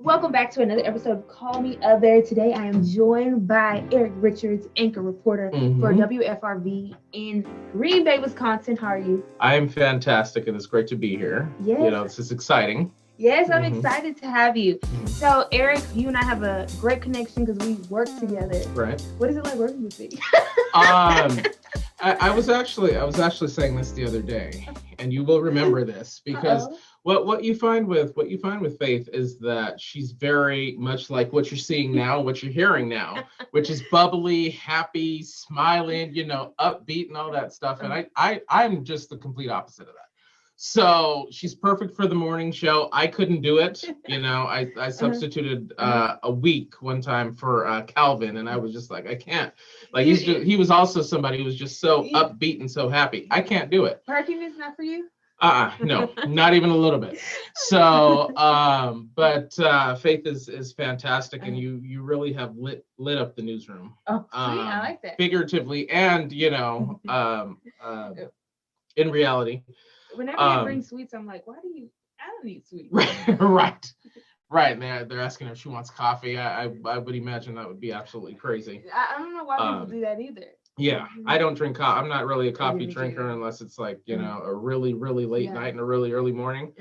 Welcome back to another episode of Call Me Other. Today I am joined by Eric Richards, anchor reporter for WFRV in Green Bay, Wisconsin. How are you? I am fantastic, and it's great to be here. Yes. This is exciting. Yes, I'm excited to have you. So, Eric, you and I have a great connection because we work together. Right. What is it like working with me? I was actually saying this the other day, and you will remember this because what you find with Faith is that she's very much like what you're seeing now, what you're hearing now, which is bubbly, happy, smiling, upbeat and all that stuff. And I'm just the complete opposite of that. So she's perfect for the morning show. I couldn't do it. I substituted a week one time for Calvin, and I was just like, I can't. Like he was also somebody who was just so upbeat and so happy. I can't do it. Perfume is not for you? No, not even a little bit. So, but Faith is fantastic, and you really have lit up the newsroom. Oh, sweet. I like that. Figuratively, and in reality. Whenever you bring sweets, I'm like, I don't need sweets. Right. And they're asking if she wants coffee. I would imagine that would be absolutely crazy. I don't know why people do that either. Yeah, I don't drink coffee. I'm not really a coffee drinker unless it's like, a really, really late night and a really early morning.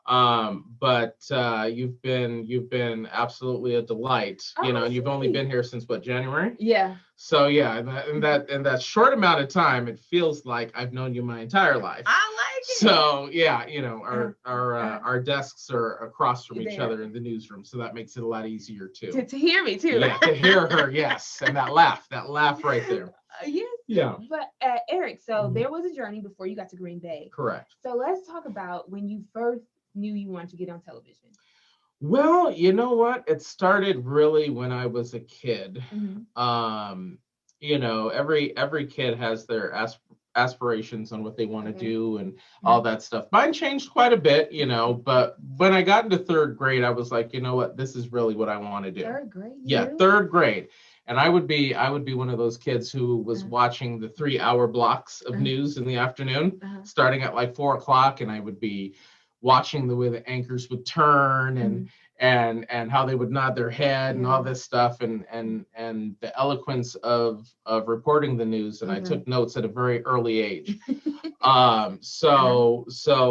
But you've been absolutely a delight, and you've only been here since what, January? Yeah. So yeah, in that short amount of time, it feels like I've known you my entire life. I like it. So yeah, our desks are across from each other in the newsroom, so that makes it a lot easier too. To hear me too. Yeah, to hear her, yes, and that laugh right there. Yes. Yeah. But Eric, so there was a journey before you got to Green Bay. Correct. So let's talk about when you first knew you wanted to get on television. Well, you know what? It started really when I was a kid. Every kid has their aspirations on what they want to do and all that stuff. Mine changed quite a bit, but when I got into third grade, I was like, you know what? This is really what I want to do. Third grade? Yeah, really? Third grade. And I would be one of those kids who was watching the 3-hour blocks of news in the afternoon, starting at like 4:00, and I would be watching the way the anchors would turn and how they would nod their head and all this stuff and the eloquence of reporting the news. And I took notes at a very early age. So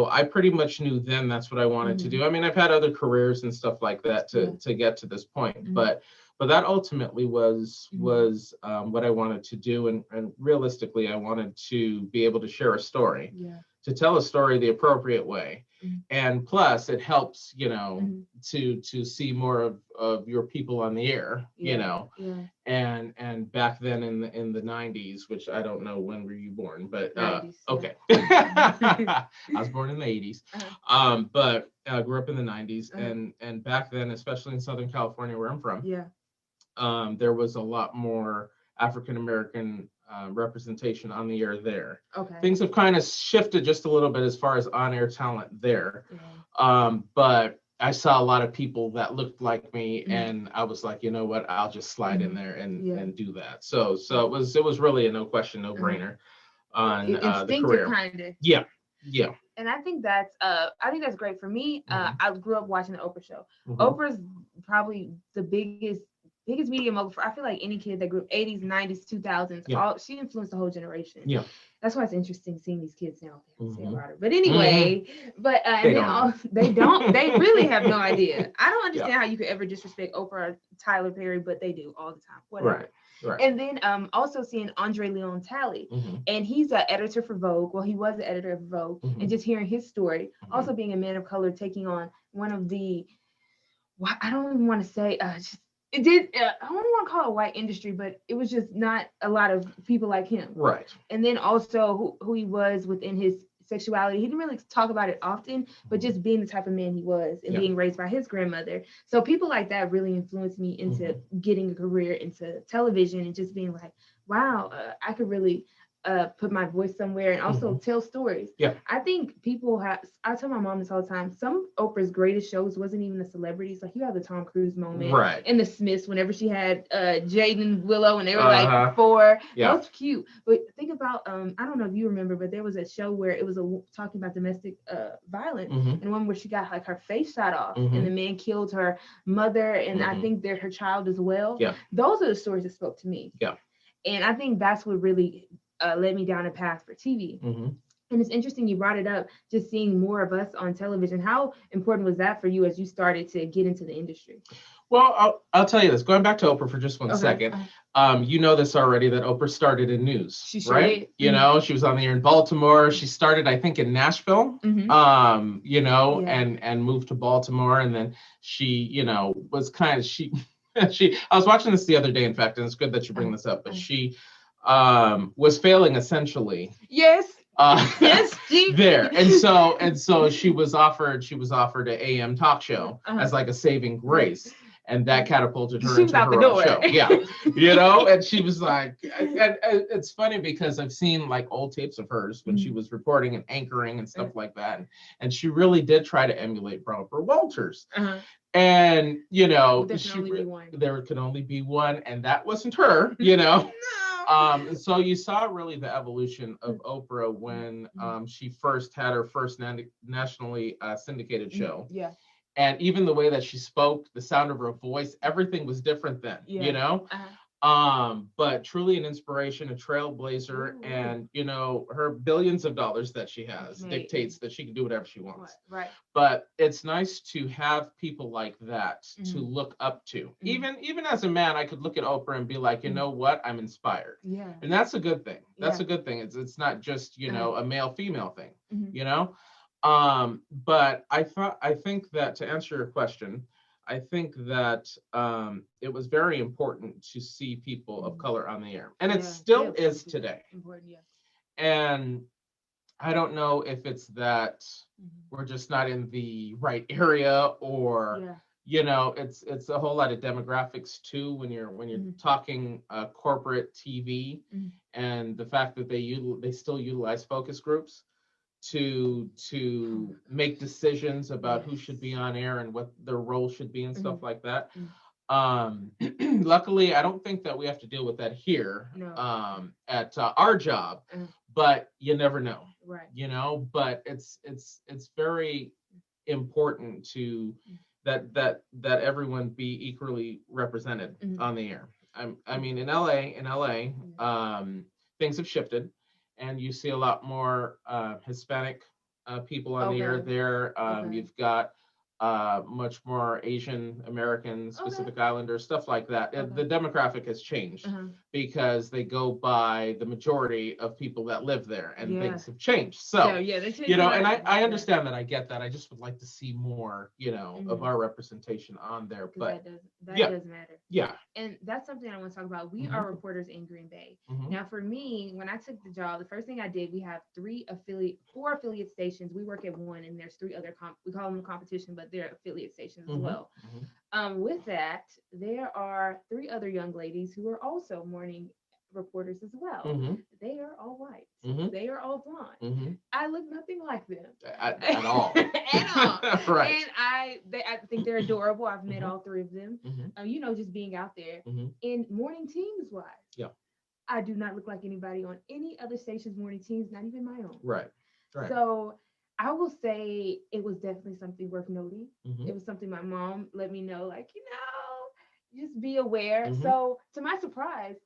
I pretty much knew then that's what I wanted to do. I mean, I've had other careers and stuff like that to get to this point, but that ultimately was what I wanted to do. And realistically, I wanted to be able to share a story, to tell a story the appropriate way. And plus it helps, to see more of your people on the air, and back then in the 90s, which I don't know, when were you born, but 90s, okay. I was born in the 80s, but I grew up in the 90s, and back then, especially in Southern California, where I'm from, there was a lot more African-American representation on the air there. Okay. Things have kind of shifted just a little bit as far as on-air talent there. But I saw a lot of people that looked like me, and I was like, you know what, I'll just slide in there and do that. So it was really a no question, no brainer on the career. Kind of. Yeah. And I think that's great. For me, I grew up watching the Oprah show. Oprah's probably the biggest media mogul for, I feel like, any kid that grew up 80s, 90s, 2000s. She influenced the whole generation. Yeah. That's why it's interesting seeing these kids now say about her. But anyway, they really have no idea. I don't understand how you could ever disrespect Oprah or Tyler Perry, but they do all the time. Whatever. Right. And then also seeing Andre Leon Talley, and he's an editor for Vogue. Well, he was the editor of Vogue, and just hearing his story, also being a man of color, taking on one of the, I don't even want to say, I don't want to call it a white industry, but it was just not a lot of people like him. Right. And then also who he was within his sexuality. He didn't really talk about it often, but just being the type of man he was and being raised by his grandmother. So people like that really influenced me into getting a career into television and just being like, wow, I could really put my voice somewhere and also tell stories. Yeah. I think people I tell my mom this all the time. Some Oprah's greatest shows wasn't even the celebrities. Like you have the Tom Cruise moment, right? And the Smiths whenever she had Jaden Willow and they were like 4. Yeah. Those cute. But think about I don't know if you remember, but there was a show where it was talking about domestic violence, and one where she got like her face shot off, and the man killed her mother, and I think they're her child as well. Yeah. Those are the stories that spoke to me. Yeah. And I think that's what really led me down a path for TV. And it's interesting you brought it up, just seeing more of us on television. How important was that for you as you started to get into the industry? Well, I'll tell you this. Going back to Oprah for just one second. You know this already, that Oprah started in news, she sure right? Did. You know, she was on the air in Baltimore. She started, I think, in Nashville, you know, and moved to Baltimore. And then she, you know, was kind of, I was watching this the other day, in fact, and it's good that you bring this up, but she was failing essentially. Yes. Yes, there. And so she was offered an AM talk show as like a saving grace. And that catapulted her into her own show. Yeah. You know, and she was like, and it's funny because I've seen like old tapes of hers when she was reporting and anchoring and stuff like that. And she really did try to emulate Barbara Walters. And, you know, there could only be one, and that wasn't her, you know. So you saw really the evolution of Oprah when she first had her first nationally syndicated show. Yeah. And even the way that she spoke, the sound of her voice, everything was different then, you know? But truly an inspiration, a trailblazer, and, you know, her billions of dollars that she has dictates that she can do whatever she wants. Right. But it's nice to have people like that to look up to. Even as a man, I could look at Oprah and be like, you know what? I'm inspired. Yeah. And that's a good thing. That's a good thing. It's not just, you know, a male-female thing, you know? But I think that, to answer your question, I think that it was very important to see people of color on the air, and it still is today. And I don't know if it's that we're just not in the right area, or you know, it's a whole lot of demographics too when you're talking corporate TV, and the fact that they still utilize focus groups to make decisions about who should be on air and what their role should be and stuff like that. Luckily, I don't think that we have to deal with that here at our job, but you never know, right? You know, but it's very important to that everyone be equally represented on the air. I mean, in LA, things have shifted. And you see a lot more Hispanic people on the air there. You've got much more Asian Americans, Pacific Islanders, stuff like that. The demographic has changed because they go by the majority of people that live there, and things have changed. So you know, and I understand that. I get that. I just would like to see more, you know, of our representation on there. But that does matter. Yeah. And that's something I want to talk about. We are reporters in Green Bay. Now, for me, when I took the job, the first thing I did, we have 4 affiliate stations. We work at one, and there's 3 other we call them competition, but they're affiliate stations as well. With that, there are 3 other young ladies who are also morning reporters as well. They are all white. They are all blonde. I look nothing like them at all. At all. Right. And I think they're adorable. I've met all 3 of them. You know, just being out there. And morning teams wise, I do not look like anybody on any other station's morning teams, not even my own. Right. So I will say it was definitely something worth noting. It was something my mom let me know, like, you know, just be aware. So to my surprise,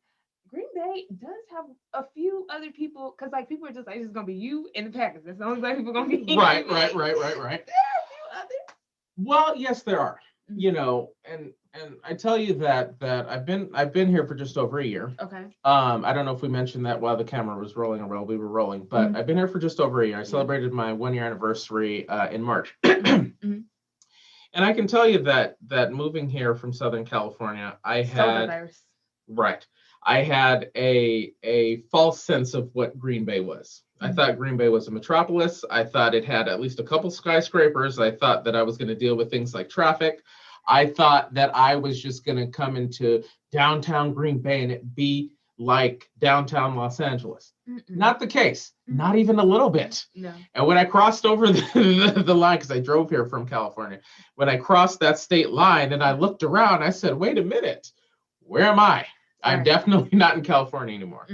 Green Bay does have a few other people, because like people are just like, it's just gonna be you and the Packers. That's the only black people gonna be. Right. There are a few others. Well, yes, there are. You know, and I tell you that I've been here for just over a year. Okay. I don't know if we mentioned that while the camera was rolling, or we were rolling, but I've been here for just over a year. I celebrated my 1-year anniversary in March. And I can tell you that moving here from Southern California, I had a false sense of what Green Bay was. I thought Green Bay was a metropolis. I thought it had at least a couple skyscrapers. I thought that I was going to deal with things like traffic. I thought that I was just going to come into downtown Green Bay and it be like downtown Los Angeles. Not the case, not even a little bit. No. And when I crossed over the line, because I drove here from California, when I crossed that state line and I looked around, I said, wait a minute, where am I? I'm definitely not in California anymore.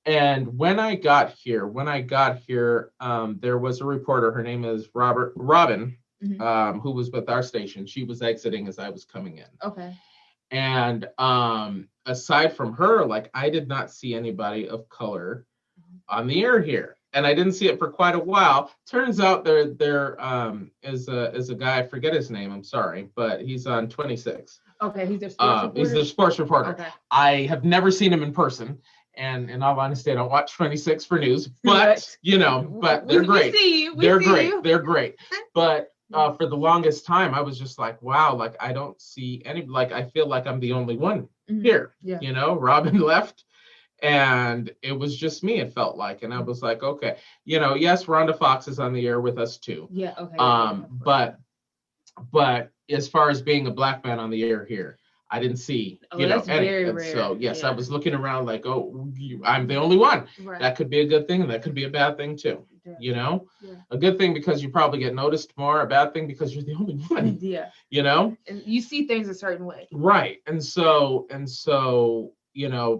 And when I got here, there was a reporter, her name is Robin, who was with our station. She was exiting as I was coming in. Okay. And aside from her, like, I did not see anybody of color on the air here. And I didn't see it for quite a while. Turns out there is a guy, I forget his name, I'm sorry, but he's on 26. Okay, he's their sports reporter? He's their sports reporter. Okay. I have never seen him in person. And in all honesty, I don't watch 26 for news, but but they're great. They're great. But for the longest time, I was just like, wow, like, I don't see any, like, I feel like I'm the only one here. Yeah. Robin left and it was just me, it felt like. And I was like, okay, yes, Rhonda Fox is on the air with us too. Yeah, okay. But as far as being a black man on the air here, I didn't see, that's any. Very and rare. So yes, I was looking around like, I'm the only one. Right. That could be a good thing, and that could be a bad thing too. Yeah. A good thing because you probably get noticed more. A bad thing because you're the only one. Yeah. And you see things a certain way. Right. And so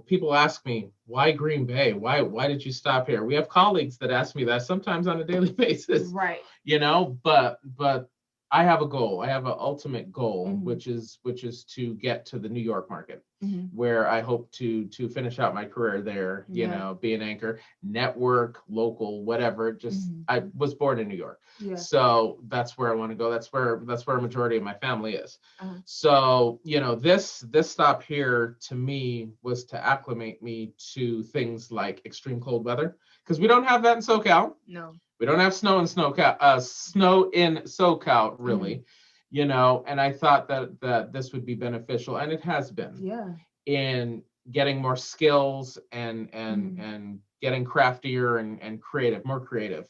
people ask me, why Green Bay? Why did you stop here? We have colleagues that ask me that sometimes on a daily basis. Right. But I have a goal. I have an ultimate goal, which is to get to the New York market, where I hope to finish out my career there. Be an anchor, network, local, whatever. I was born in New York, so that's where I want to go. That's where a majority of my family is. So this stop here to me was to acclimate me to things like extreme cold weather, because we don't have that in SoCal. No. We don't have snow in SoCal, really, and I thought that this would be beneficial, and it has been, in getting more skills and getting craftier and more creative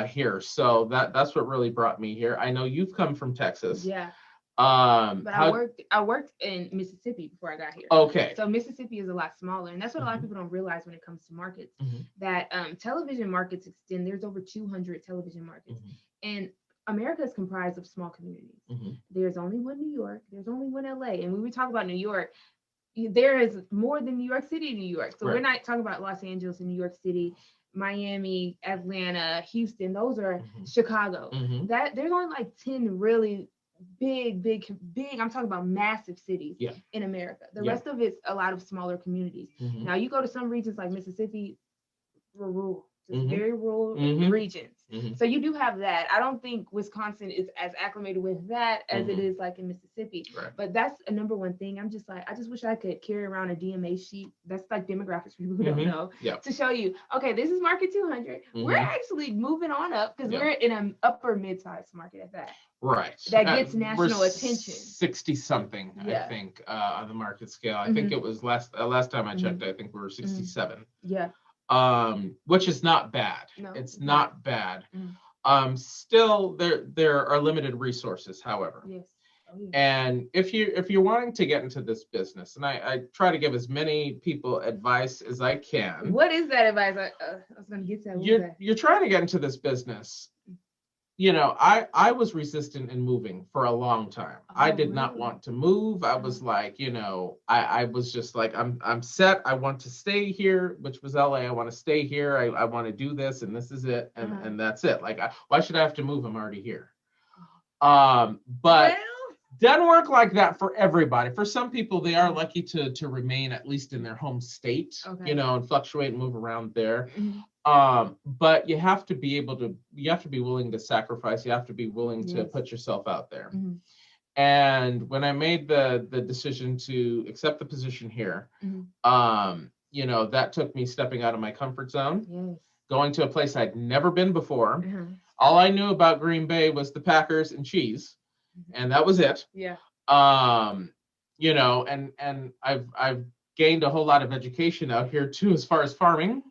here. So that's what really brought me here. I know you've come from Texas. Yeah. But I worked in Mississippi before I got here. Okay. So Mississippi is a lot smaller, and that's what a lot of people don't realize when it comes to markets. That television markets extend. There's over 200 television markets, and America is comprised of small communities. There's only one New York. There's only one LA, and when we talk about New York, there is more than New York City, New York. So we're not talking about Los Angeles and New York City, Miami, Atlanta, Houston. Those are Chicago. That there's only like 10 really big, I'm talking about massive cities in America. The rest of it's a lot of smaller communities. Now you go to some regions like Mississippi, rural, very rural regions. So you do have that. I don't think Wisconsin is as acclimated with that as it is like in Mississippi. Right. But that's a number one thing. I'm just like, I just wish I could carry around a DMA sheet. That's like demographics for people who don't know. To show you, okay, this is market 200. We're actually moving on up because we're in an upper mid-sized market at that. Right. That gets national attention. 60 something, I think, on the market scale. I think it was last time I checked, I think we were 67. Yeah. Which is not bad. No, it's not bad. Still, there are limited resources, however. Yes. And if you're wanting to get into this business, and I try to give as many people advice as I can. What is that advice? I was going to get to that. You're trying to get into this business. I was resistant in moving for a long time. I did not want to move. I was like, I was just like, I'm set. I want to stay here, which was LA. I want to stay here. I want to do this, and this is it, and that's it. Like, why should I have to move? I'm already here. But doesn't work like that for everybody. For some people, they are lucky to remain at least in their home state, and fluctuate and move around there. But you have to be willing to sacrifice. You have to be willing to put yourself out there. And when I made the decision to accept the position here, that took me stepping out of my comfort zone, going to a place I'd never been before. All I knew about Green Bay was the Packers and cheese, and that was it. And I've gained a whole lot of education out here too, as far as farming.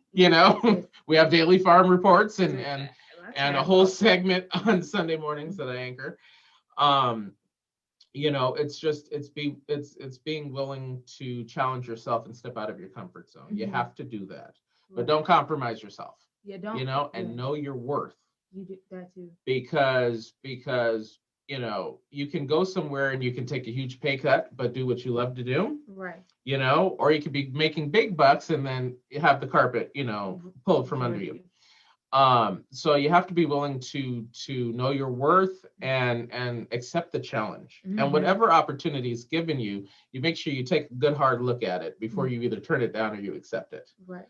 We have daily farm reports and a whole segment on Sunday mornings that I anchor. it's being willing to challenge yourself and step out of your comfort zone. You have to do that, but don't compromise yourself. Yeah, don't. And know your worth. You do that too. Because you can go somewhere and you can take a huge pay cut, but do what you love to do. Right. Or you could be making big bucks and then you have the carpet, pulled from under you. So you have to be willing to know your worth and accept the challenge. And whatever opportunity is given you, you make sure you take a good hard look at it before you either turn it down or you accept it. Right.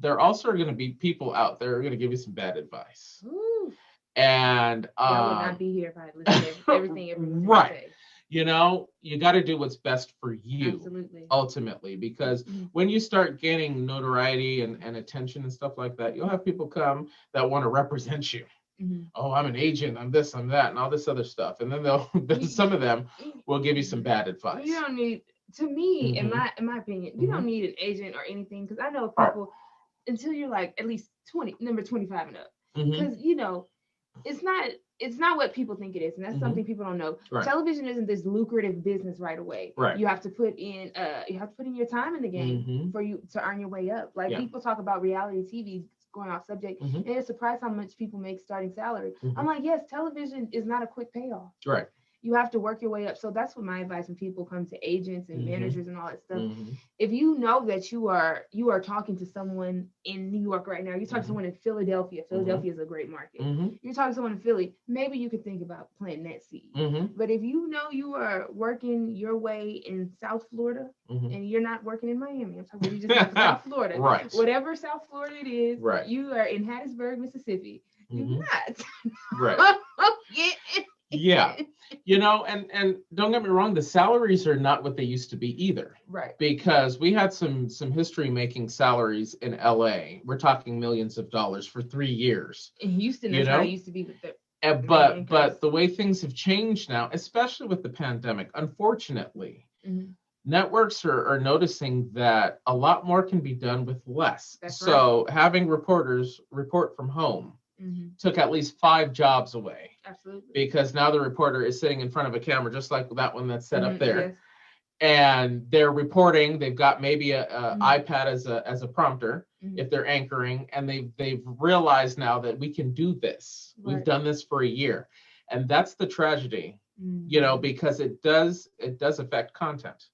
There also are going to be people out there who are going to give you some bad advice. Ooh. And I would not be here if I listened to everything everyone right. say. You got to do what's best for you. Absolutely. Ultimately, because when you start gaining notoriety and attention and stuff like that, you'll have people come that want to represent you. Oh, I'm an agent, I'm this, I'm that, and all this other stuff. And then some of them will give you some bad advice. You don't need, to me, in my opinion, you don't need an agent or anything, because I know people until you're like at least number 25 and up. Because it's not what people think it is, and that's something people don't know. Right. Television isn't this lucrative business right away. Right. You have to put in your time in the game for you to earn your way up. Like people talk about reality TV, going off subject, and it's surprised how much people make starting salary. I'm like, yes, television is not a quick payoff. Right. You have to work your way up. So that's what my advice when people come to agents and managers and all that stuff. If you know that you are talking to someone in New York right now, you're talking to someone in Philadelphia. Philadelphia is a great market. You're talking to someone in Philly, maybe you could think about planting that seed. But if you know you are working your way in South Florida and you're not working in Miami, I'm talking about you just South Florida. Right. Whatever South Florida it is, you are in Hattiesburg, Mississippi. Do not. Right. Yeah. And don't get me wrong, the salaries are not what they used to be either. Right. Because we had some history making salaries in LA. We're talking millions of dollars for 3 years. In Houston, that's how it used to be with the but the way things have changed now, especially with the pandemic, unfortunately, networks are noticing that a lot more can be done with less. That's so having reporters report from home took at least 5 jobs away. Absolutely. Because now the reporter is sitting in front of a camera, just like that one that's set up there. Yes. And they're reporting. They've got maybe a iPad as a prompter if they're anchoring, and they've realized now that we can do this. Right. We've done this for a year, and that's the tragedy, because it does affect content.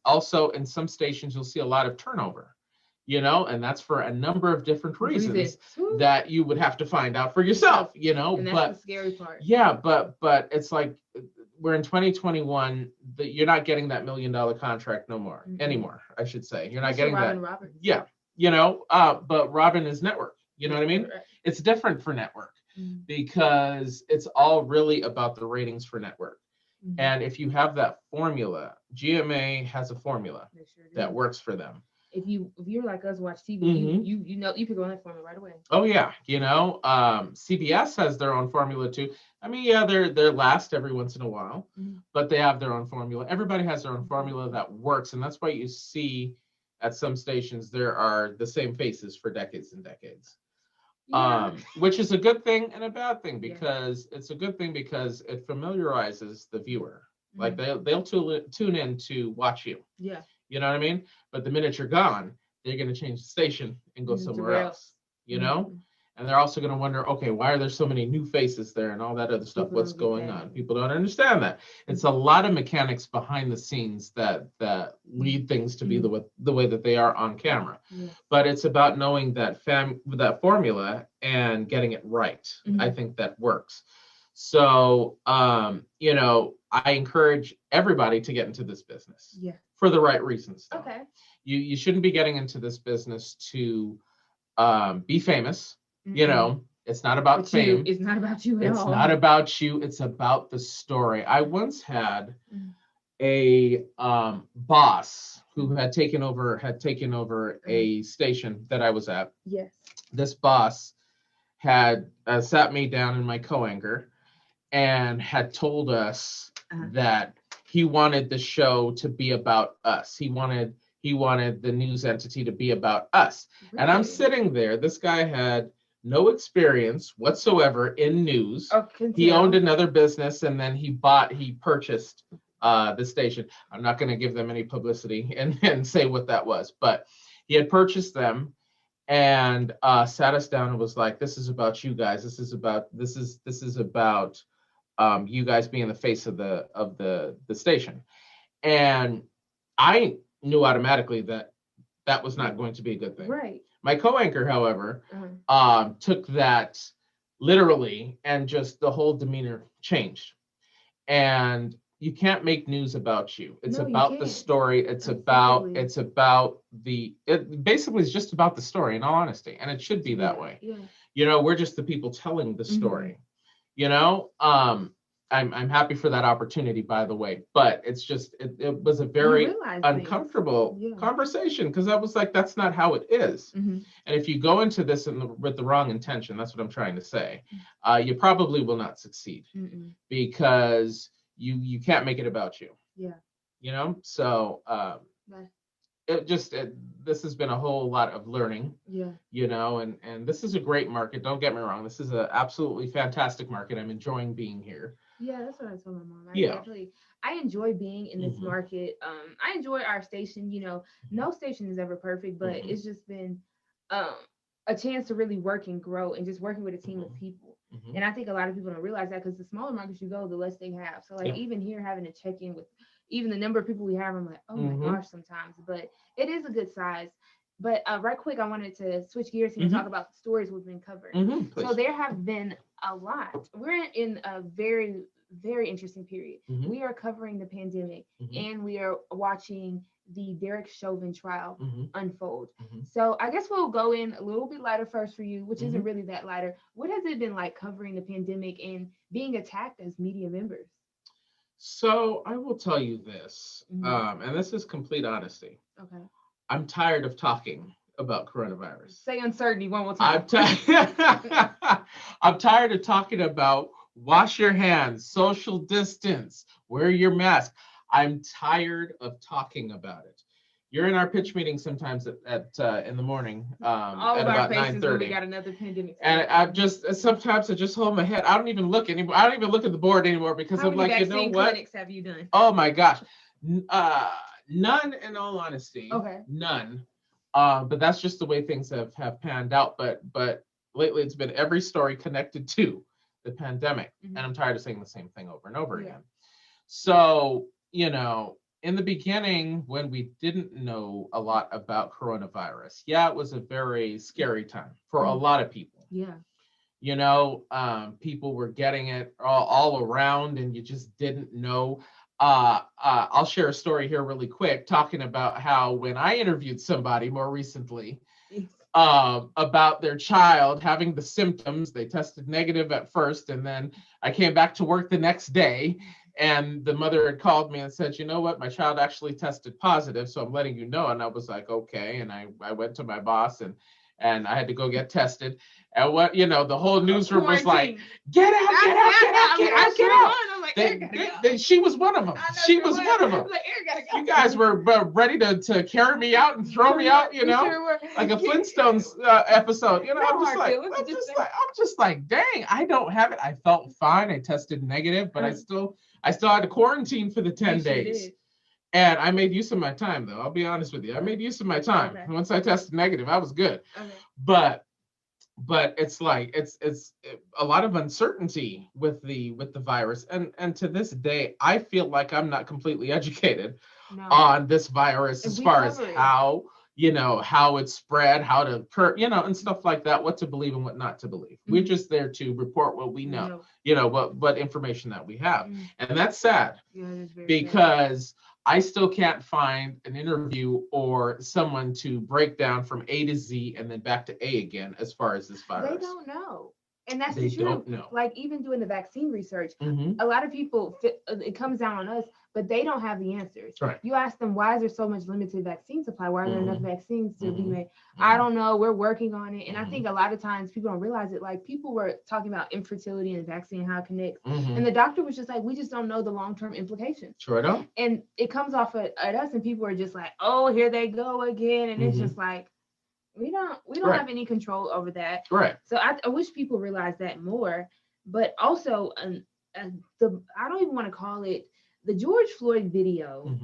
Also in some stations you'll see a lot of turnover. And that's for a number of different reasons that you would have to find out for yourself, And that's the scary part. Yeah, but it's like we're in 2021, you're not getting that $1 million contract anymore, I should say. You're not getting Robin that. Roberts. Yeah, but Robin is network. You know what I mean? Right. It's different for network because it's all really about the ratings for network. And if you have that formula, GMA has a formula that works for them. If you're like us, watch TV, you pick on that formula right away. Oh yeah, CBS has their own formula too. I mean, yeah, they're last every once in a while, but they have their own formula. Everybody has their own formula that works, and that's why you see at some stations there are the same faces for decades and decades. Yeah. Which is a good thing and a bad thing, because it's a good thing because it familiarizes the viewer. Like they'll tune in to watch you. Yeah. You know what I mean? But the minute you're gone, they're going to change the station and go somewhere else, And they're also going to wonder, okay, why are there so many new faces there and all that other stuff? What's going on? People don't understand that. It's a lot of mechanics behind the scenes that lead things to be the way that they are on camera. Yeah. But it's about knowing that formula and getting it right. I think that works. So, I encourage everybody to get into this business for the right reasons. Though. Okay. You shouldn't be getting into this business to be famous. It's not about fame. It's not about you at all. It's not about you. It's about the story. I once had a boss who had taken over a station that I was at. Yes. This boss had sat me down in my co-anchor and had told us that he wanted the show to be about us. He wanted the news entity to be about us. Really? And I'm sitting there. This guy had no experience whatsoever in news. Oh, He owned another business, and then he purchased the station. I'm not going to give them any publicity and say what that was, but he had purchased them and sat us down and was like, "This is about you guys. This is about you guys being the face of the station." And I knew automatically that that was not going to be a good thing. Right. My co-anchor, however, took that literally, and just the whole demeanor changed. And you can't make news about you. It's about the story. It basically is just about the story, in all honesty. And it should be that way. Yeah. We're just the people telling the story. I'm happy for that opportunity, by the way, but it's just, it was a very uncomfortable conversation, because I was like, that's not how it is. And if you go into this with the wrong intention, that's what I'm trying to say, you probably will not succeed, because you can't make it about you. So this has been a whole lot of learning. And this is a great market, don't get me wrong. This is an absolutely fantastic market. I'm enjoying being here. That's what I told my mom. I enjoy being in this market. I enjoy our station. No station is ever perfect, but it's just been a chance to really work and grow, and just working with a team of people. And I think a lot of people don't realize that, because the smaller markets you go, the less they have. So even here, having to check in with even the number of people we have, I'm like, oh my gosh, sometimes. But it is a good size. But right quick, I wanted to switch gears here and talk about the stories we've been covering. So there have been a lot. We're in a very, very interesting period. We are covering the pandemic, and we are watching the Derek Chauvin trial unfold. So I guess we'll go in a little bit lighter first for you, which isn't really that lighter. What has it been like covering the pandemic and being attacked as media members? So I will tell you this, and this is complete honesty. Okay. I'm tired of talking about coronavirus. Say uncertainty one more time. I'm tired of talking about wash your hands, social distance, wear your mask. I'm tired of talking about it. You're in our pitch meeting sometimes at in the morning all at of our about faces 9:30. when we got another pandemic. And sometimes I just hold my head. I don't even look anymore. I don't even look at the board anymore, because I'm like, you know what? How many clinics have you done? Oh my gosh. None, in all honesty. Okay. None. But that's just the way things have panned out. But lately it's been every story connected to the pandemic. And I'm tired of saying the same thing over and over again. So, in the beginning, when we didn't know a lot about coronavirus, it was a very scary time for a lot of people. People were getting it all around, and you just didn't know. I'll share a story here really quick, talking about how when I interviewed somebody more recently about their child having the symptoms, they tested negative at first, and then I came back to work the next day, and the mother had called me and said, you know what, my child actually tested positive, so I'm letting you know. And I was like, okay. And I went to my boss, and I had to go get tested. And the whole newsroom was like, get out. She was one of them. She was one of them. You guys were ready to carry me out and throw me out, like a Flintstones episode. I'm just like, dang, I don't have it. I felt fine. I tested negative, but I still had to quarantine for the 10 days. And I made use of my time, though. I'll be honest with you. I made use of my time. Okay. Once I tested negative, I was good. Okay. But it's like it's a lot of uncertainty with the virus, and to this day, I feel like I'm not completely educated on this virus as far as how it's spread, how to and stuff like that, what to believe and what not to believe. We're just there to report what we know, what information that we have, and that's sad because I still can't find an interview or someone to break down from A to Z and then back to A again as far as this virus. They don't know. And that's the truth. They don't know. Like even doing the vaccine research, a lot of people, it comes down on us, but they don't have the answers. Right. You ask them, why is there so much limited vaccine supply? Why are there enough vaccines to be made? I don't know. We're working on it. And I think a lot of times people don't realize it. Like people were talking about infertility and the vaccine, how it connects. And the doctor was just like, we just don't know the long-term implications. Sure don't. And it comes off at us, and people are just like, oh, here they go again. And it's just like, We don't Right. have any control over that. Right. So I wish people realize that more. But also, I don't even want to call it the George Floyd video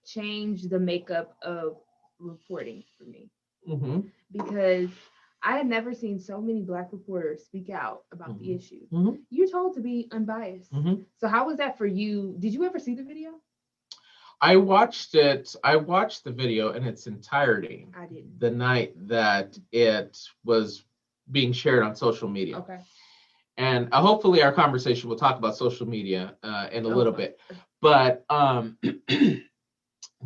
changed the makeup of reporting for me because I had never seen so many Black reporters speak out about the issue. You're told to be unbiased. So how was that for you? Did you ever see the video? I watched it. I watched the video in its entirety. I didn't. The night that it was being shared on social media. Okay. And hopefully our conversation will talk about social media in a little bit. But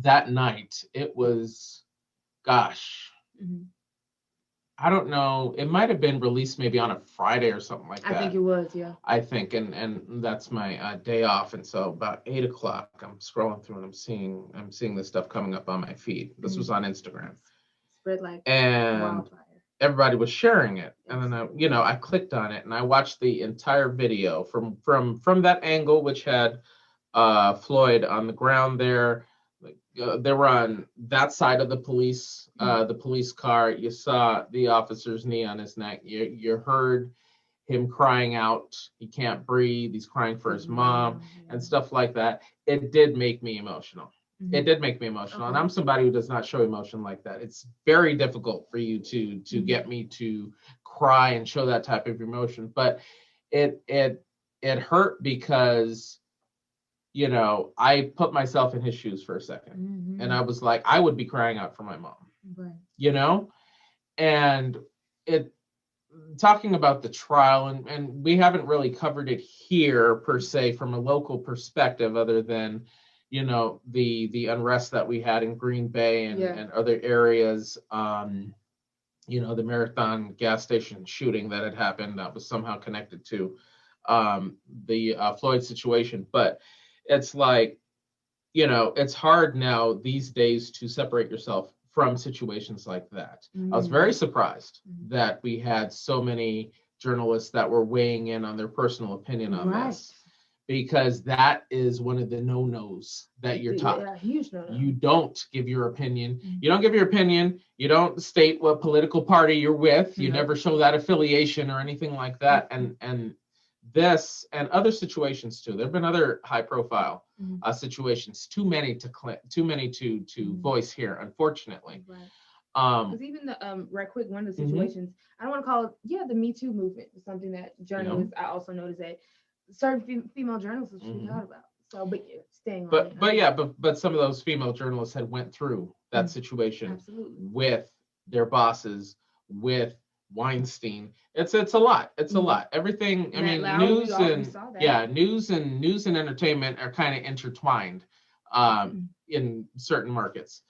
that night, it was, gosh, I don't know. It might have been released maybe on a Friday or something like that. I think it was, yeah. I think, and that's my day off, and so about 8 o'clock, I'm scrolling through and I'm seeing this stuff coming up on my feed. This was on Instagram. Spread like wildfire. Everybody was sharing it, and then I clicked on it and I watched the entire video from that angle, which had Floyd on the ground there. They were on that side of the police car. You saw the officer's knee on his neck. You heard him crying out. He can't breathe. He's crying for his mom and stuff like that. It did make me emotional. It did make me emotional. And I'm somebody who does not show emotion like that. It's very difficult for you to get me to cry and show that type of emotion. But it hurt because I put myself in his shoes for a second, and I was like, I would be crying out for my mom, right. And talking about the trial, and we haven't really covered it here per se from a local perspective, other than, the unrest that we had in Green Bay and other areas, the Marathon gas station shooting that had happened that was somehow connected to the Floyd situation. But it's like, it's hard now these days to separate yourself from situations like that. I was very surprised that we had so many journalists that were weighing in on their personal opinion on this, because that is one of the no-nos that you're taught. Yeah, huge no-no. You don't give your opinion. You don't give your opinion. You don't state what political party you're with. You never show that affiliation or anything like that. And this and other situations too. There have been other high-profile situations. Too many to voice here, unfortunately. Right. Because even the right quick, one of the situations, I don't want to call it, the Me Too movement is something that journalists. I also noticed that certain female journalists were speaking out about. So, but staying on it. But some of those female journalists had went through that situation with their bosses, with Weinstein. It's a lot. It's a lot. Everything. I mean, news and entertainment are kind of intertwined in certain markets.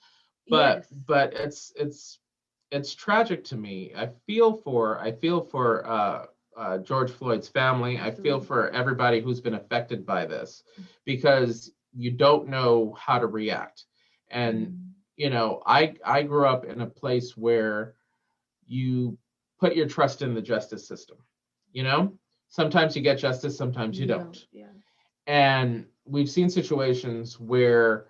But it's tragic to me. I feel for George Floyd's family. I feel for everybody who's been affected by this, because you don't know how to react. And I grew up in a place where you put your trust in the justice system. Sometimes you get justice, sometimes you don't. Yeah. And we've seen situations where,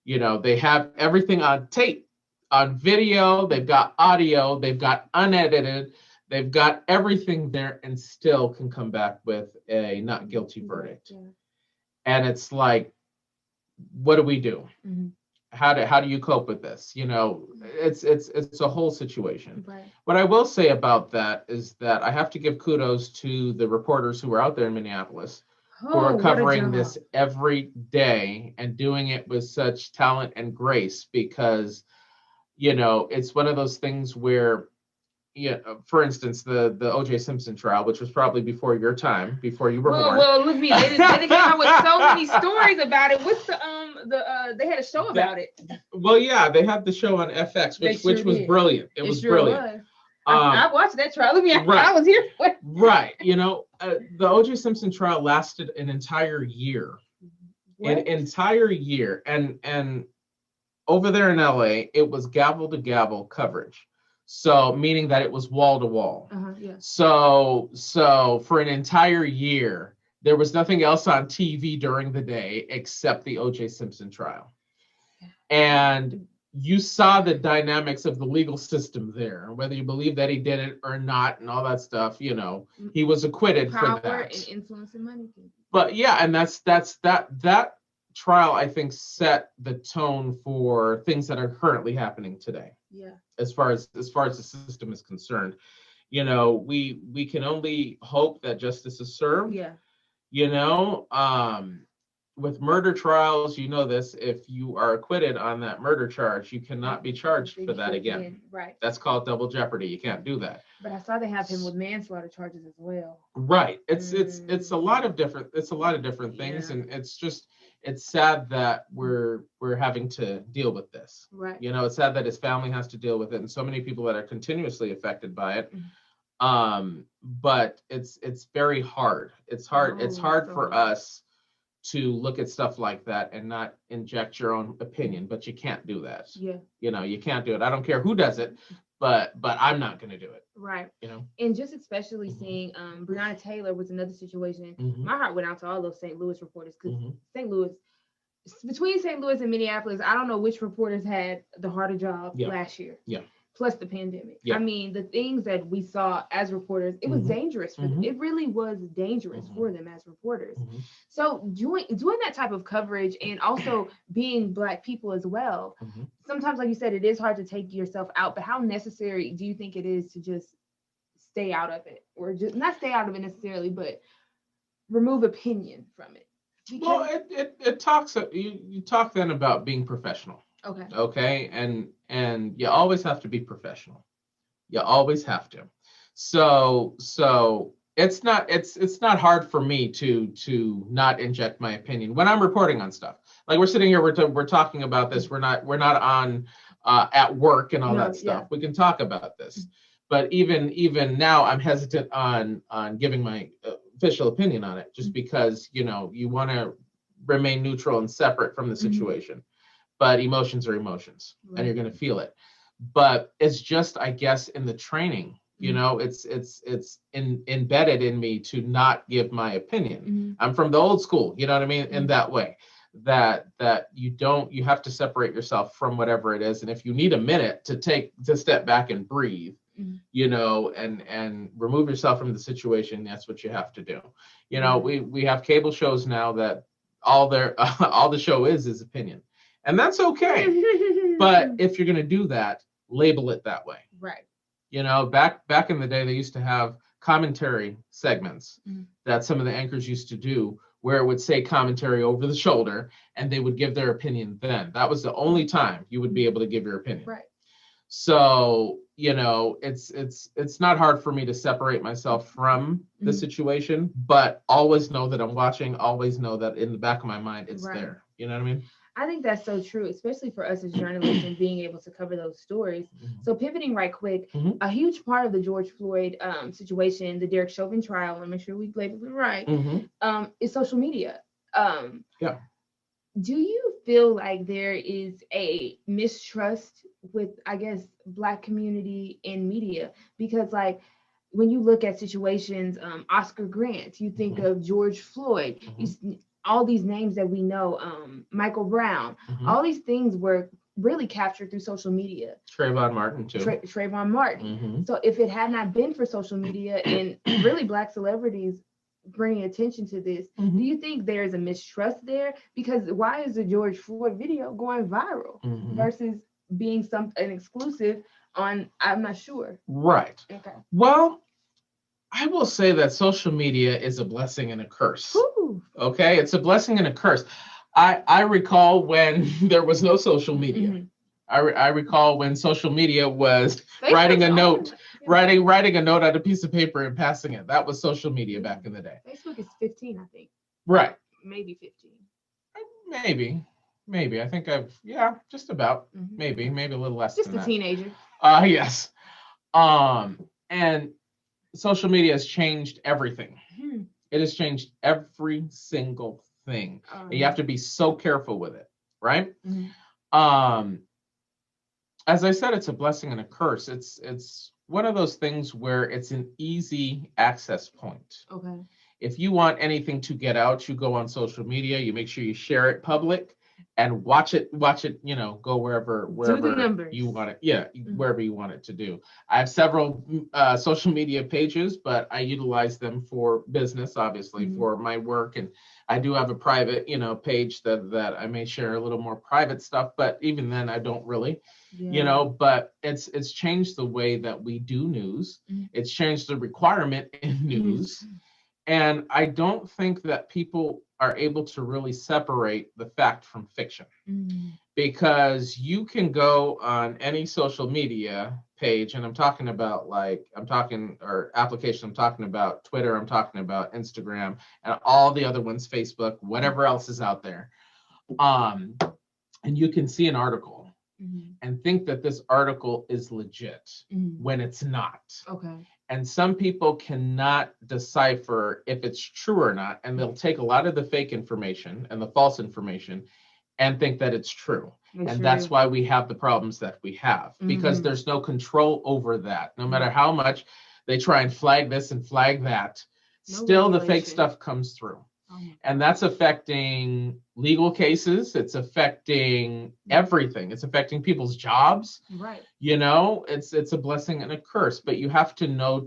they have everything on tape, on video, they've got audio, they've got unedited, they've got everything there, and still can come back with a not guilty verdict. Yeah. And it's like, what do we do? How do you cope with this? It's a whole situation. Right. What I will say about that is that I have to give kudos to the reporters who were out there in Minneapolis, who are covering this every day and doing it with such talent and grace, because, it's one of those things where, for instance, the O.J. Simpson trial, which was probably before your time, before you were born. Well, look me. They came out with so many stories about it. What's they had a show about it. Well, yeah, they had the show on FX, which was brilliant. It was brilliant. I watched that trial. I was here for it. Right. The O.J. Simpson trial lasted an entire year. What? An entire year. And over there in LA, it was gavel to gavel coverage. So meaning that it was wall to wall. Yeah. So for an entire year, there was nothing else on TV during the day except the O.J. Simpson trial. And you saw the dynamics of the legal system there, whether you believe that he did it or not, and all that stuff. He was acquitted for that. Power and influence and money. But yeah, and that trial, I think, set the tone for things that are currently happening today. Yeah. As far as the system is concerned, we can only hope that justice is served. Yeah. With murder trials, this, if you are acquitted on that murder charge, you cannot be charged for that again. Right. That's called double jeopardy. You can't do that. But I saw they have him with manslaughter charges as well. Right. It's a lot of different things, and it's sad that we're having to deal with this. Right. It's sad that his family has to deal with it, and so many people that are continuously affected by it. But it's very hard. It's hard. It's hard for us to look at stuff like that and not inject your own opinion, but you can't do that. Yeah. You can't do it. I don't care who does it, but I'm not going to do it. Right. And just especially seeing Breonna Taylor was another situation. My heart went out to all those St. Louis reporters, because between St. Louis and Minneapolis, I don't know which reporters had the harder job last year. Yeah. Plus the pandemic. Yeah. I mean, the things that we saw as reporters, it was dangerous for them. It really was dangerous for them as reporters. So doing that type of coverage, and also being Black people as well, sometimes, like you said, it is hard to take yourself out, but how necessary do you think it is to just stay out of it, or just not stay out of it necessarily, but remove opinion from it? Well, it talks, you talk then about being professional. Okay. And you always have to be professional. You always have to. So it's not hard for me to not inject my opinion when I'm reporting on stuff. Like we're sitting here, we're talking about this. We're not on at work and all that stuff. We can talk about this. But even now, I'm hesitant on giving my official opinion on it, just because you want to remain neutral and separate from the situation. But emotions are emotions, and you're going to feel it. But it's just, I guess, in the training, it's embedded in me to not give my opinion. I'm from the old school, you know what I mean, in that way. That you have to separate yourself from whatever it is, and if you need a minute to step back and breathe, and remove yourself from the situation, that's what you have to do. We have cable shows now that all the show is opinion. And that's okay. But if you're going to do that, label it that way. Right. Back in the day, they used to have commentary segments that some of the anchors used to do, where it would say commentary over the shoulder, and they would give their opinion then. That was the only time you would be able to give your opinion. Right. So, it's not hard for me to separate myself from the situation, but always know that I'm watching, always know that in the back of my mind, it's there. You know what I mean? I think that's so true, especially for us as journalists and being able to cover those stories. So pivoting right quick, a huge part of the George Floyd situation, the Derek Chauvin trial, and make sure we label it right, is social media. Do you feel like there is a mistrust with, I guess, Black community in media? Because when you look at situations, Oscar Grant, you think of George Floyd, all these names that we know, Michael Brown, all these things were really captured through social media. Trayvon Martin too. Trayvon Martin. So if it had not been for social media and really Black celebrities bringing attention to this, do you think there's a mistrust there? Because why is the George Floyd video going viral versus being an exclusive on, I'm not sure. Right. Okay. Well, I will say that social media is a blessing and a curse. Ooh. Okay, it's a blessing and a curse. I recall when there was no social media. I recall when social media was writing a note on a piece of paper and passing it. That was social media back in the day. Facebook is 15, I think. Right. Maybe 15. Maybe. I think just about. Maybe a little less just than that. Just a teenager. Yes. And social media has changed everything. It has changed every single thing. And you have to be so careful with it, right? As I said, it's a blessing and a curse. It's one of those things where it's an easy access point. If you want anything to get out, you go on social media, you make sure you share it public, and watch it, go wherever numbers. you want it. Yeah, wherever you want it to do. I have several social media pages, but I utilize them for business, obviously, for my work. And I do have a private, page that I may share a little more private stuff, but even then I don't really, but it's changed the way that we do news. It's changed the requirement in news. And I don't think that people are able to really separate the fact from fiction, because you can go on any social media page, and I'm talking about or application, I'm talking about Twitter, I'm talking about Instagram, and all the other ones, Facebook, whatever else is out there. And you can see an article and think that this article is legit when it's not. Okay. And some people cannot decipher if it's true or not, and they'll take a lot of the fake information and the false information and think that it's true. And that's why we have the problems that we have, because there's no control over that. No matter how much they try and flag this and flag that, still the fake stuff comes through. And that's affecting legal cases. It's affecting everything. It's affecting people's jobs. Right. It's a blessing and a curse, but you have to know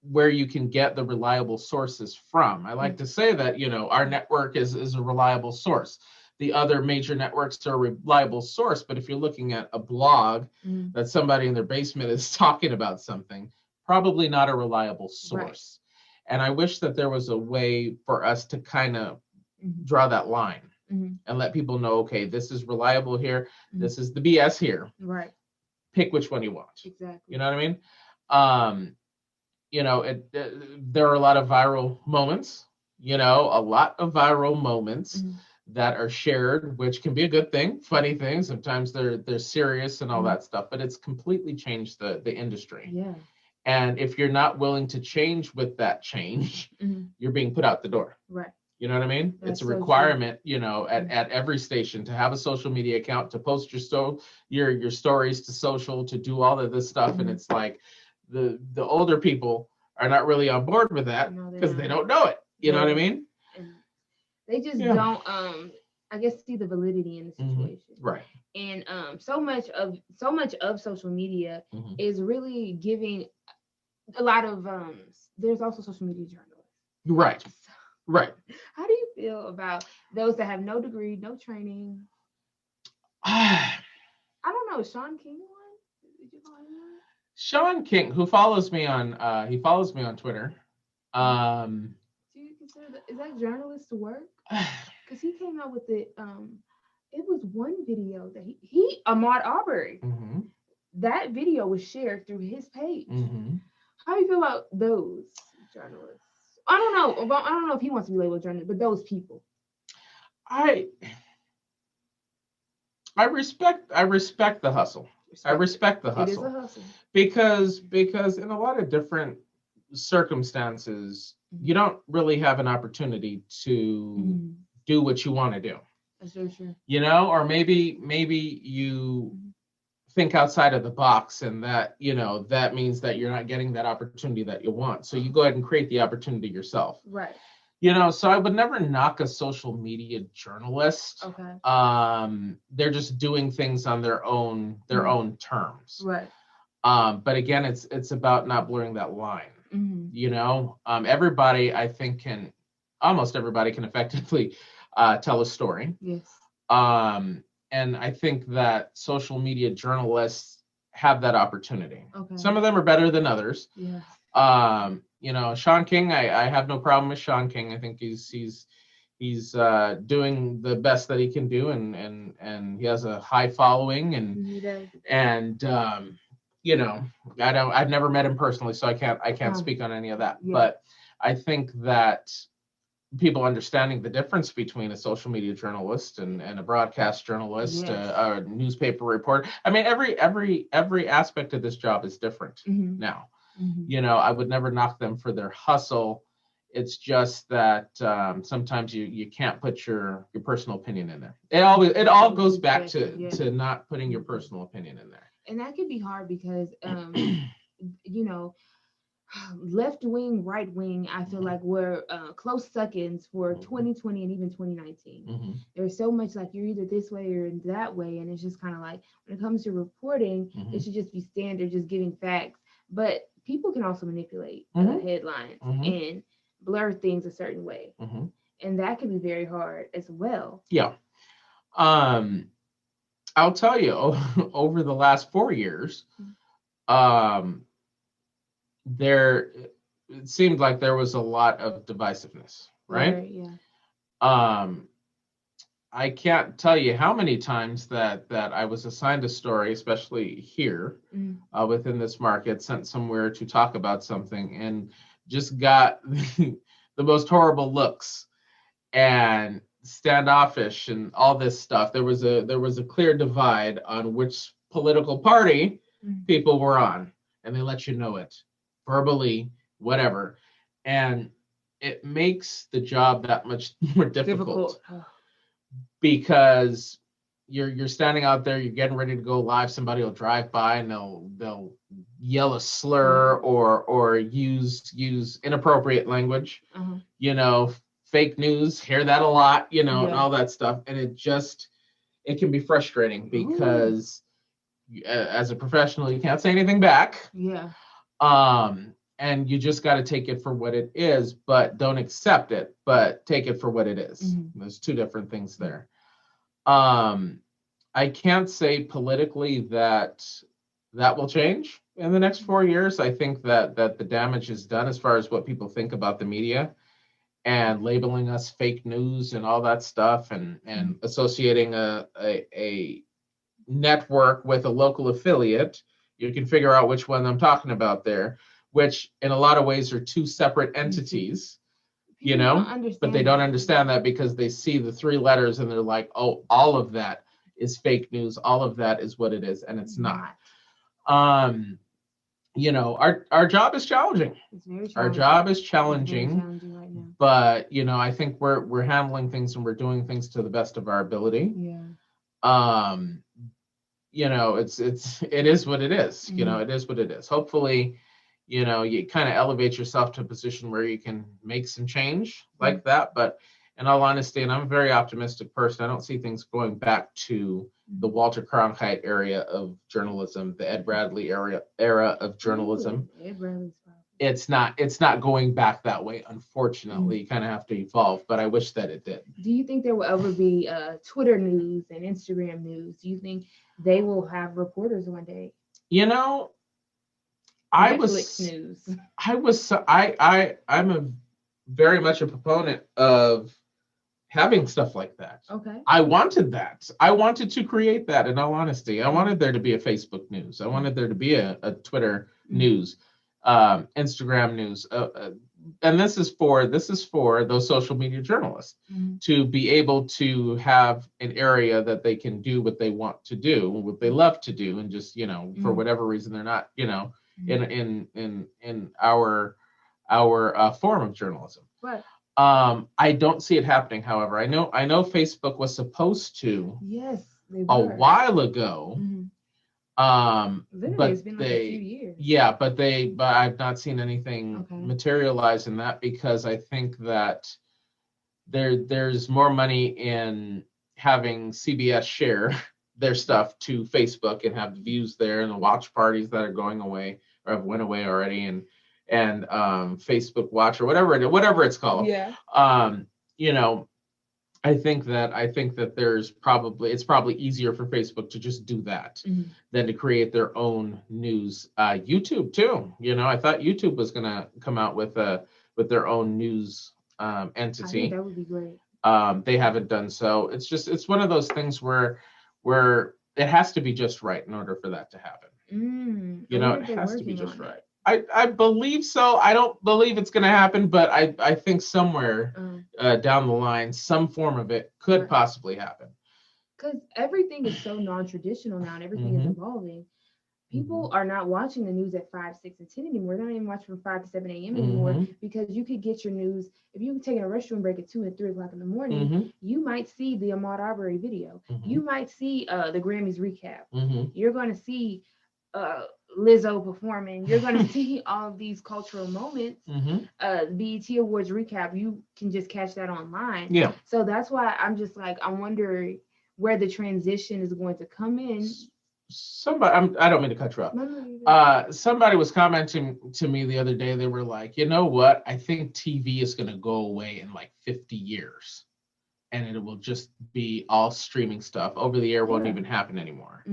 where you can get the reliable sources from. I like to say that, our network is a reliable source. The other major networks are a reliable source, but if you're looking at a blog that somebody in their basement is talking about something, probably not a reliable source. Right. And I wish that there was a way for us to kind of draw that line and let people know, okay, this is reliable here. This is the BS here. Right. Pick which one you want. Exactly. You know what I mean? There are a lot of viral moments, that are shared, which can be a good thing, funny things. Sometimes they're serious and all that stuff, but it's completely changed the industry. Yeah. And if you're not willing to change with that change, you're being put out the door. Right. You know what I mean? It's a requirement, at every station to have a social media account, to post your stories to social, to do all of this stuff. And it's like the older people are not really on board with that because they don't know it. You know what I mean? And they just don't, I guess, see the validity in the situation. Right. And so much of social media is really giving a lot of there's also social media journalists. Right. Right. How do you feel about those that have no degree, no training? I don't know. Sean King one? Did you follow him? Sean King, who follows me on Twitter. Do you consider is that journalist work? Because he came out with it. It was one video that he Ahmaud Arbery. That video was shared through his page. How do you feel about those journalists? I don't know if he wants to be labeled a journalist, but those people. I respect the hustle. I respect the hustle. It is a hustle. Because in a lot of different circumstances, you don't really have an opportunity to do what you want to do. That's very true. Or maybe you think outside of the box, and that that means that you're not getting that opportunity that you want, so you go ahead and create the opportunity yourself. Right. So I would never knock a social media journalist. Okay. They're just doing things on their own terms. Right. But again, it's about not blurring that line. Everybody, I think, almost everybody can effectively tell a story. Yes. And I think that social media journalists have that opportunity. Okay. Some of them are better than others. Yeah. Sean King, I have no problem with Sean King. I think he's doing the best that he can do, and he has a high following, and I've never met him personally, so I can't speak on any of that. Yeah. But I think that people understanding the difference between a social media journalist and a broadcast journalist, a newspaper reporter. I mean, every aspect of this job is different now. I would never knock them for their hustle. It's just that sometimes you can't put your personal opinion in there. It all goes back to not putting your personal opinion in there. And that can be hard because left wing, right wing, I feel like were close seconds for Mhm. 2020 and even 2019. Mhm. There's so much like you're either this way or that way, and it's just kind of like when it comes to reporting, it Mhm. should just be standard, just giving facts. But people can also manipulate Mhm. headlines Mhm. and blur things a certain way, Mhm. and that can be very hard as well. Yeah. Um, I'll tell you, over the last 4 years, um, there it seemed like there was a lot of divisiveness, right? Very, yeah. Um, I can't tell you how many times that I was assigned a story, especially here Mm. within this market, sent somewhere to talk about something, and just got the most horrible looks and standoffish and all this stuff. There was a clear divide on which political party Mm. people were on, and they let you know it verbally, whatever, and it makes the job that much more difficult Difficult. because you're standing out there, you're getting ready to go live. Somebody will drive by and they'll yell a slur or use inappropriate language. Uh-huh. You know, fake news, hear that a lot. You know, and Yeah. all that stuff, and it can be frustrating because as a professional, you can't say anything back. Yeah. And you just got to take it for what it is, but don't accept it, but take it for what it is. Mhm. There's two different things there. Um, I can't say politically that will change in the next 4 years. I think that the damage is done as far as what people think about the media and labeling us fake news and all that stuff, and associating a network with a local affiliate. You can figure out which one I'm talking about there, which in a lot of ways are two separate entities, People don't but they understand don't that. understand that because they see the three letters and they're like, oh, all of that is fake news. All of that is what it is, and it's not. Um, our job is challenging. It's very Our challenging. job is It's very challenging, challenging right now. but I think we're handling things and we're doing things to the best of our ability. Yeah. Um, it is what it is. It is what it is. Hopefully, you kind of elevate yourself to a position where you can make some change like that. But in all honesty, and I'm a very optimistic person, I don't see things going back to the Walter Cronkite area of journalism, the Ed Bradley era of journalism. Ooh, Ed Bradley's powerful. It's not going back that way, unfortunately. You kind of have to evolve, but I wish that it did. Do you think there will ever be Twitter news and Instagram news? Do you think they will have reporters one day? Netflix news. I'm very much a proponent of having stuff like that. Okay. I wanted that. I wanted to create that, in all honesty. I wanted there to be a Facebook news. I wanted there to be a Twitter news, Instagram news. And this is for those social media journalists to be able to have an area that they can do what they want to do, what they love to do, and just for whatever reason they're not in our form of journalism. Right. I don't see it happening. However, I know Facebook was supposed to a while ago. Literally, it's been like a few years. Yeah, but I've not seen anything materialize in that because I think that there's more money in having CBS share their stuff to Facebook and have the views there and the watch parties that are going away or have went away already and Facebook Watch or whatever it's called. Yeah. I think that it's probably easier for Facebook to just do that than to create their own news. YouTube too. I thought YouTube was gonna come out with their own news entity. I think that would be great. They haven't done so. It's one of those things where it has to be just right in order for that to happen. It has to be just right. I believe so. I don't believe it's going to happen, but I think somewhere down the line, some form of it could possibly happen. Because everything is so non-traditional now, and everything is evolving. People are not watching the news at 5, 6, and 10 anymore. They're not even watching from 5 to 7 a.m. anymore because you could get your news. If you take a restroom break at 2 and 3 o'clock in the morning, you might see the Ahmaud Arbery video. You might see the Grammys recap. You're going to see Lizzo performing. You're going to see all of these cultural moments. BET Awards recap, you can just catch that online. Yeah. So that's why I'm just like, I wonder where the transition is going to come in. Somebody, I don't mean to cut you off. Somebody was commenting to me the other day. They were like, you know what? I think TV is going to go away in like 50 years. And it will just be all streaming stuff. Over the air won't even happen anymore.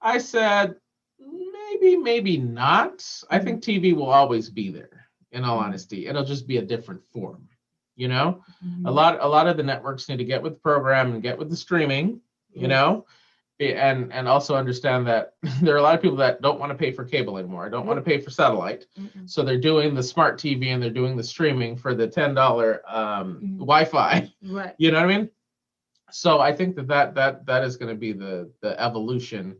I said, maybe not. I think TV will always be there, in all honesty. It'll just be a different form. You know? A lot of the networks need to get with the program and get with the streaming, you know? And also understand that there are a lot of people that don't want to pay for cable anymore. Don't want to pay for satellite. So they're doing the smart TV and they're doing the streaming for the $10 Wi-Fi. Right. You know what I mean? So I think that is going to be the evolution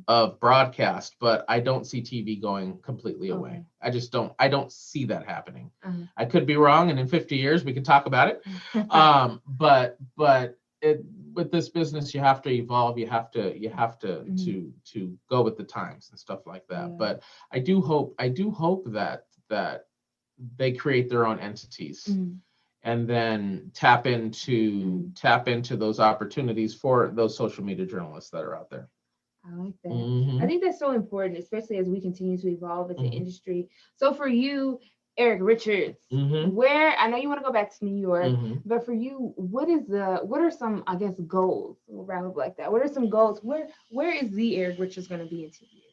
of broadcast, but I don't see TV going completely away. I just don't. I don't see that happening. I could be wrong, and in 50 years we can talk about it. But with this business, you have to evolve. You have to to go with the times and stuff like that. But I do hope that they create their own entities. And then tap into those opportunities for those social media journalists that are out there. I like that. I think that's so important, especially as we continue to evolve as an industry. So for you, Eric Richards, where, I know you want to go back to New York, but for you, what are some, I guess, goals? We'll wrap up like that. What are some goals? Where is the Eric Richards going to be in 2 years?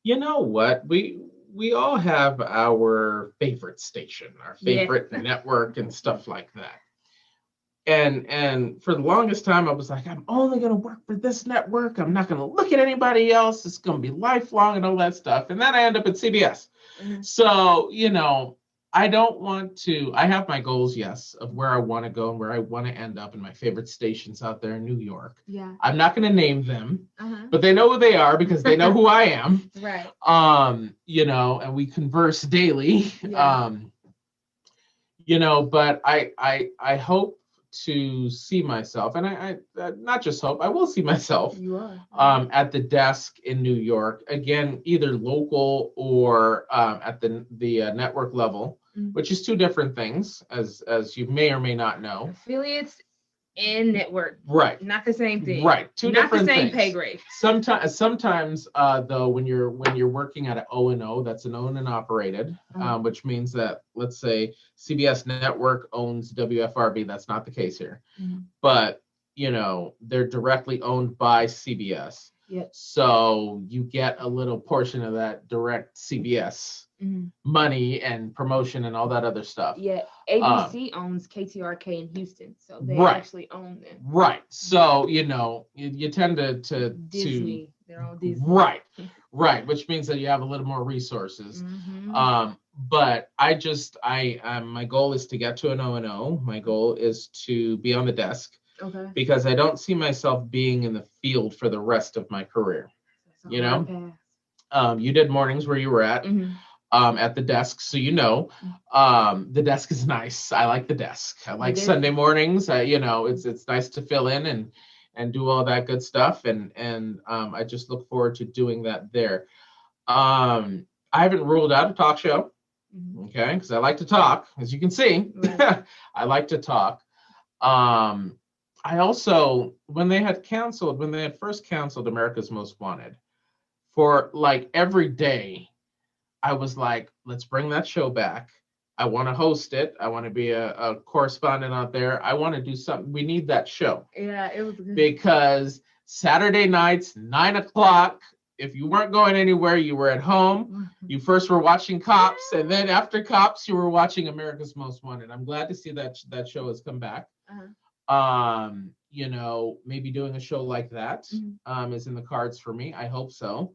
You know what? We all have our favorite station, our favorite network and stuff like that. And for the longest time, I was like, I'm only going to work for this network. I'm not going to look at anybody else. It's going to be lifelong and all that stuff. And then I end up at CBS. So, you know, I don't want to, I have my goals, yes, of where I want to go and where I want to end up in my favorite stations out there in New York. Yeah. I'm not going to name them, but they know who they are because they know who I am. Right. You know, and we converse daily. Yeah. You know, but I hope to see myself, and I not just hope, I will see myself at the desk in New York again, either local or at the network level, which is two different things, as you may or may not know. Affiliates and network, right? Not the same thing, right? Two not different the same things. pay grade. Sometimes though, when you're working at an O&O, that's an owned and operated, which means that, let's say CBS Network owns WFRB. That's not the case here, but you know, they're directly owned by CBS. So you get a little portion of that direct CBS money and promotion and all that other stuff. Yeah, ABC owns KTRK in Houston, so they actually own them. Right. So you know, you tend to Disney. They're all Disney. Right. Which means that you have a little more resources. But my goal is to get to an O&O. My goal is to be on the desk. Okay. Because I don't see myself being in the field for the rest of my career. You know, you did mornings where you were at the desk, so you know, the desk is nice. I like the desk. I like Sunday mornings. You know, it's nice to fill in and do all that good stuff, and I just look forward to doing that there. I haven't ruled out a talk show, okay, because I like to talk, as you can see. I like to talk. I also, when they had first canceled America's Most Wanted, for like every day, I was like, let's bring that show back. I want to host it. I want to be a correspondent out there. I want to do something. We need that show. Yeah, it was good. Because Saturday nights, 9:00, if you weren't going anywhere, you were at home. You first were watching Cops, and then after Cops, you were watching America's Most Wanted. I'm glad to see that show has come back. You know, maybe doing a show like that is in the cards for me. I hope so.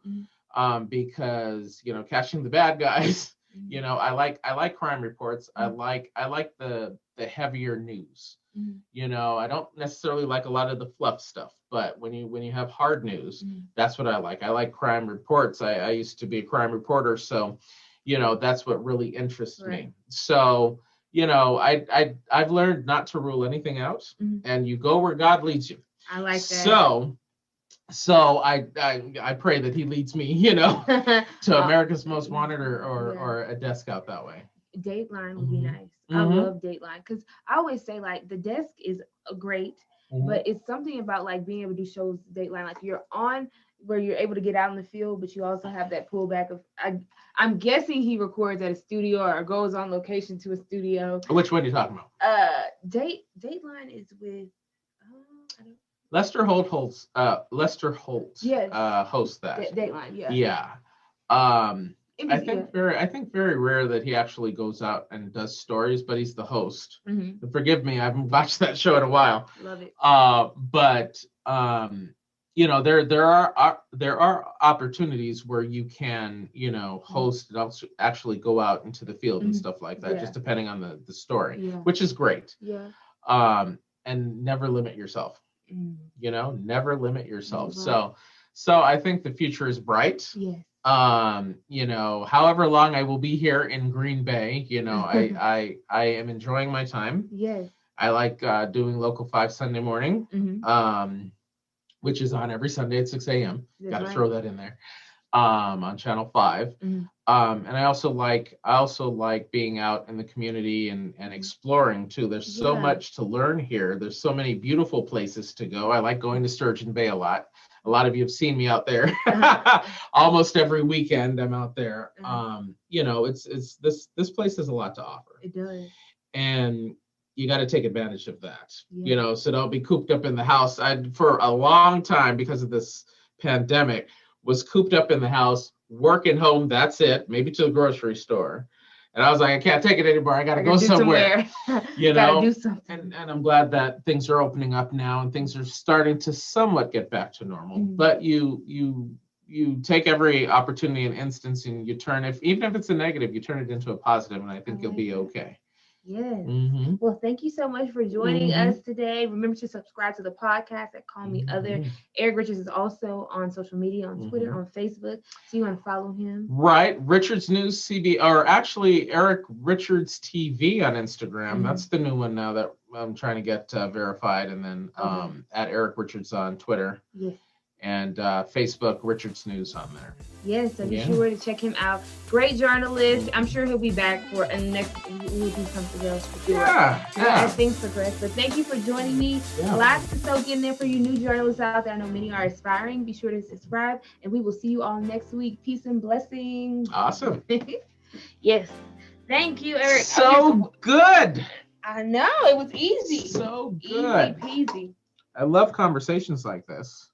Because, you know, catching the bad guys, you know, I like crime reports. I like the heavier news. You know, I don't necessarily like a lot of the fluff stuff, but when you have hard news, that's what I like. I like crime reports. I used to be a crime reporter, so, you know, that's what really interests me. So, you know, I've learned not to rule anything out, and you go where God leads you. I like that. So So I pray that he leads me, to America's Most Wanted or a desk out that way. Dateline would be nice. I love Dateline because I always say like the desk is great, but it's something about like being able to do shows Dateline. Like you're on where you're able to get out in the field, but you also have that pullback of I'm guessing he records at a studio or goes on location to a studio. Which one are you talking about? Dateline is with I don't Lester Holt hosts yes. hosts that. Dateline, yeah. Yeah. I think very rare that he actually goes out and does stories, but he's the host. Mm-hmm. Forgive me, I haven't watched that show in a while. Love it. But there are opportunities where you can host and also actually go out into the field and stuff like that, just depending on the story, which is great. Yeah. And never limit yourself. Never limit yourself. Right. So I think the future is bright. Yes. However long I will be here in Green Bay, I am enjoying my time. Yes. I like doing Local 5 Sunday morning, which is on every Sunday at 6 a.m. Got to throw that in there. On Channel 5. And I also like being out in the community and exploring too. There's so much to learn here. There's so many beautiful places to go. I like going to Sturgeon Bay a lot. A lot of you have seen me out there. Almost every weekend I'm out there. It's this place has a lot to offer. It does. And you got to take advantage of that. So don't be cooped up in the house. For a long time, because of this pandemic, was cooped up in the house, working home. That's it. Maybe to the grocery store. And I was like, I can't take it anymore. I got to go somewhere. Gotta do something. And I'm glad that things are opening up now and things are starting to somewhat get back to normal. But you take every opportunity and instance and you turn even if it's a negative, you turn it into a positive, and I think you'll be okay. Yes. Well, thank you so much for joining us today. Remember to subscribe to the podcast at Call Me Other. Eric Richards is also on social media, on Twitter, on Facebook. So you want to follow him? Right. Richards News CB, or actually Eric Richards TV on Instagram. That's the new one now that I'm trying to get verified. And then at Eric Richards on Twitter. Yes. And Facebook, Richards News on there. Yes, so be sure to check him out. Great journalist. I'm sure he'll be back for a next. We'll do something else for sure. As things progress. But thank you for joining me. Lots to soak in there for you new journalists out there. I know many are aspiring. Be sure to subscribe, and we will see you all next week. Peace and blessings. Awesome. Yes. Thank you, Eric. So good. I know it was easy. So good. Easy peasy. I love conversations like this.